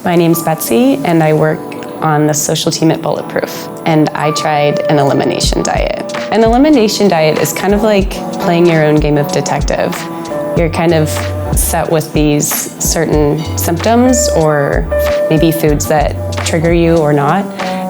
My name's Betsy, and I work on the social team at Bulletproof. And I tried an elimination diet. An elimination diet is kind of like playing your own game of detective. You're kind of set with these certain symptoms or maybe foods that trigger you or not,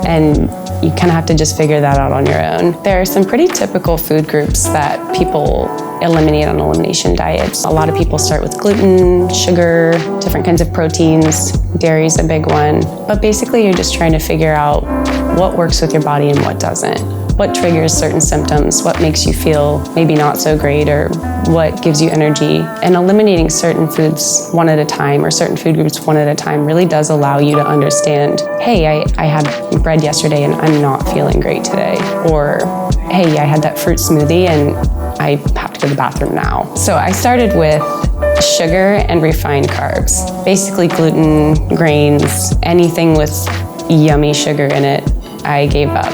and you kind of have to just figure that out on your own. There are some pretty typical food groups that people eliminate on elimination diets. A lot of people start with gluten, sugar, different kinds of proteins. Dairy is a big one. But basically, you're just trying to figure out what works with your body and what doesn't. What triggers certain symptoms, what makes you feel maybe not so great, or what gives you energy. And eliminating certain foods one at a time, or certain food groups one at a time, really does allow you to understand, hey, I had bread yesterday and I'm not feeling great today. Or, hey, I had that fruit smoothie and I have to go to the bathroom now. So I started with sugar and refined carbs. Basically gluten, grains, anything with yummy sugar in it, I gave up.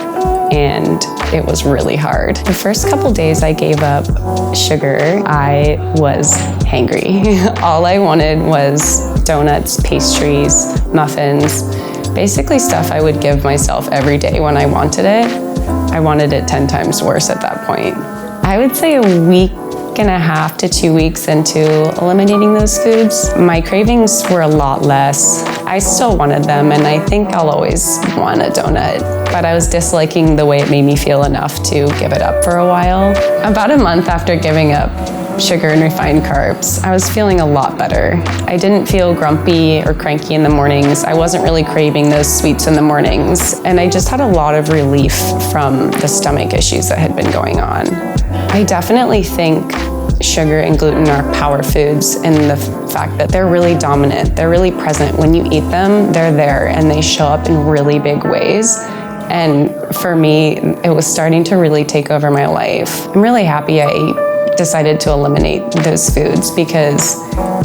And it was really hard. The first couple days I gave up sugar, I was hangry. All I wanted was donuts, pastries, muffins, basically stuff I would give myself every day when I wanted it. I wanted it 10 times worse at that point. I would say a week and a half to 2 weeks into eliminating those foods, my cravings were a lot less. I still wanted them, and I think I'll always want a donut, but I was disliking the way it made me feel enough to give it up for a while. About a month after giving up sugar and refined carbs, I was feeling a lot better. I didn't feel grumpy or cranky in the mornings. I wasn't really craving those sweets in the mornings, and I just had a lot of relief from the stomach issues that had been going on. I definitely think sugar and gluten are power foods in the fact that they're really dominant. They're really present. When you eat them, they're there and they show up in really big ways. And for me, it was starting to really take over my life. I'm really happy I decided to eliminate those foods because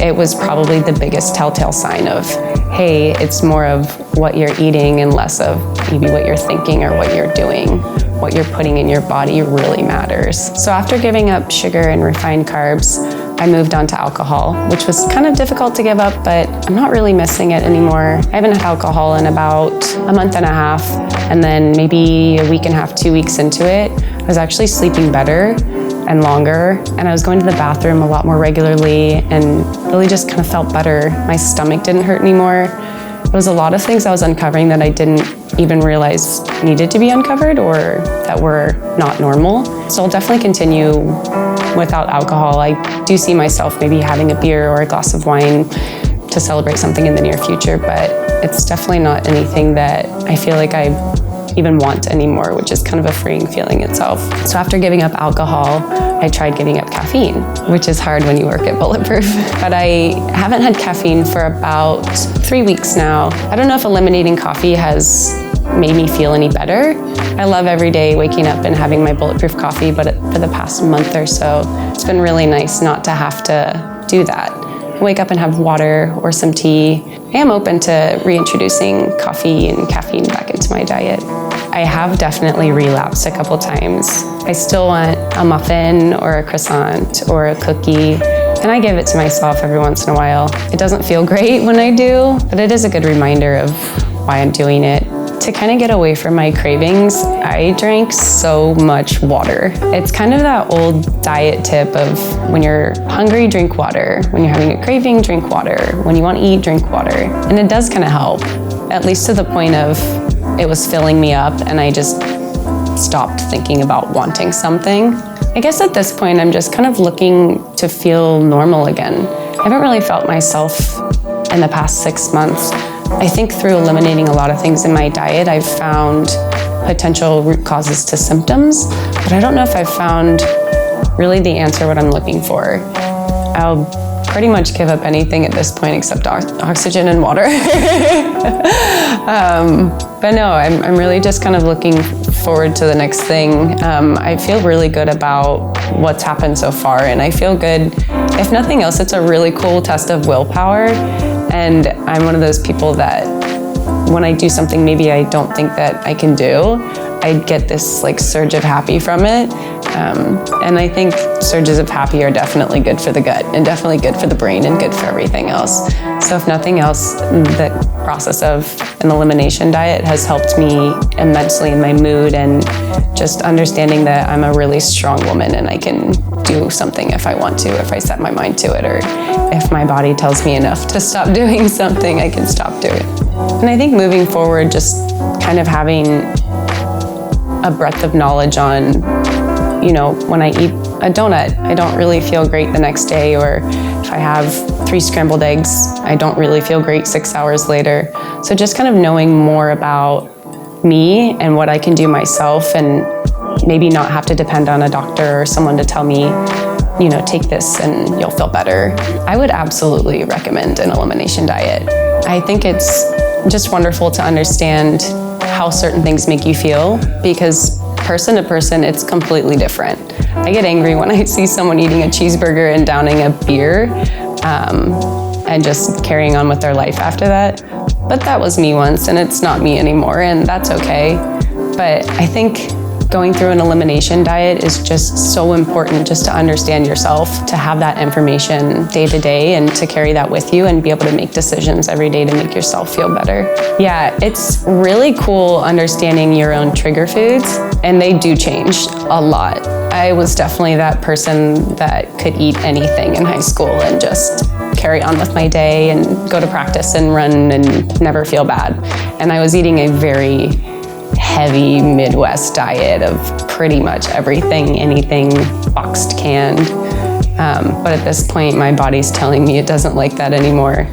it was probably the biggest telltale sign of, hey, it's more of what you're eating and less of maybe what you're thinking or what you're doing. What you're putting in your body really matters. So after giving up sugar and refined carbs, I moved on to alcohol, which was kind of difficult to give up, but I'm not really missing it anymore. I haven't had alcohol in about a month and a half, and then maybe a week and a half, 2 weeks into it, I was actually sleeping better and longer, and I was going to the bathroom a lot more regularly and really just kind of felt better. My stomach didn't hurt anymore. There was a lot of things I was uncovering that I didn't even realize needed to be uncovered or that were not normal. So I'll definitely continue without alcohol. I do see myself maybe having a beer or a glass of wine to celebrate something in the near future, but it's definitely not anything that I feel like I even want anymore, which is kind of a freeing feeling itself. So after giving up alcohol, I tried giving up caffeine, which is hard when you work at Bulletproof. But I haven't had caffeine for about 3 weeks now. I don't know if eliminating coffee has made me feel any better. I love every day waking up and having my Bulletproof coffee, but for the past month or so, it's been really nice not to have to do that. I wake up and have water or some tea. I am open to reintroducing coffee and caffeine back into my diet. I have definitely relapsed a couple times. I still want a muffin or a croissant or a cookie, and I give it to myself every once in a while. It doesn't feel great when I do, but it is a good reminder of why I'm doing it. To kind of get away from my cravings, I drank so much water. It's kind of that old diet tip of when you're hungry, drink water. When you're having a craving, drink water. When you want to eat, drink water. And it does kind of help, at least to the point of it was filling me up and I just stopped thinking about wanting something. I guess at this point, I'm just kind of looking to feel normal again. I haven't really felt myself in the past 6 months. I think through eliminating a lot of things in my diet, I've found potential root causes to symptoms, but I don't know if I've found really the answer what I'm looking for. I'll pretty much give up anything at this point except oxygen and water. But no, I'm really just kind of looking forward to the next thing. I feel really good about what's happened so far, and I feel good. If nothing else, it's a really cool test of willpower. And I'm one of those people that when I do something maybe I don't think that I can do, I get this like surge of happy from it. And I think surges of happy are definitely good for the gut and definitely good for the brain and good for everything else. So if nothing else, the process of an elimination diet has helped me immensely in my mood and just understanding that I'm a really strong woman and I can do something if I want to, if I set my mind to it, or if my body tells me enough to stop doing something, I can stop doing it. And I think moving forward, just kind of having a breadth of knowledge on, you know, when I eat a donut, I don't really feel great the next day, or if I have 3 scrambled eggs, I don't really feel great 6 hours later. So just kind of knowing more about me and what I can do myself, and maybe not have to depend on a doctor or someone to tell me, you know, take this and you'll feel better. I would absolutely recommend an elimination diet. I think it's just wonderful to understand how certain things make you feel, because person to person, it's completely different. I get angry when I see someone eating a cheeseburger and downing a beer and just carrying on with their life after that. But that was me once, and it's not me anymore, and that's okay. But I think going through an elimination diet is just so important, just to understand yourself, to have that information day to day and to carry that with you and be able to make decisions every day to make yourself feel better. Yeah, it's really cool understanding your own trigger foods, and they do change a lot. I was definitely that person that could eat anything in high school and just carry on with my day and go to practice and run and never feel bad. And I was eating a very heavy Midwest diet of pretty much everything, anything, boxed, canned. But at this point, my body's telling me it doesn't like that anymore.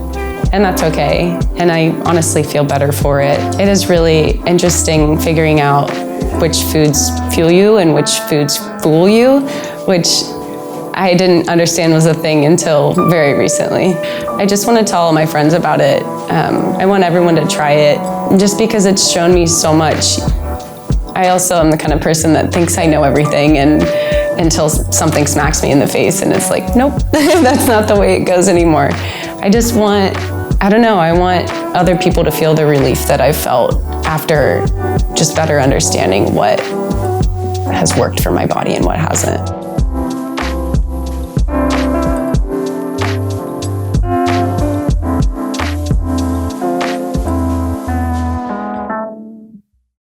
And that's okay. And I honestly feel better for it. It is really interesting figuring out which foods fuel you and which foods fool you, which I didn't understand was a thing until very recently. I just want to tell all my friends about it. I want everyone to try it just because it's shown me so much. I also am the kind of person that thinks I know everything, and until something smacks me in the face and it's like, nope, that's not the way it goes anymore. I just want, I don't know, I want other people to feel the relief that I've felt after just better understanding what has worked for my body and what hasn't.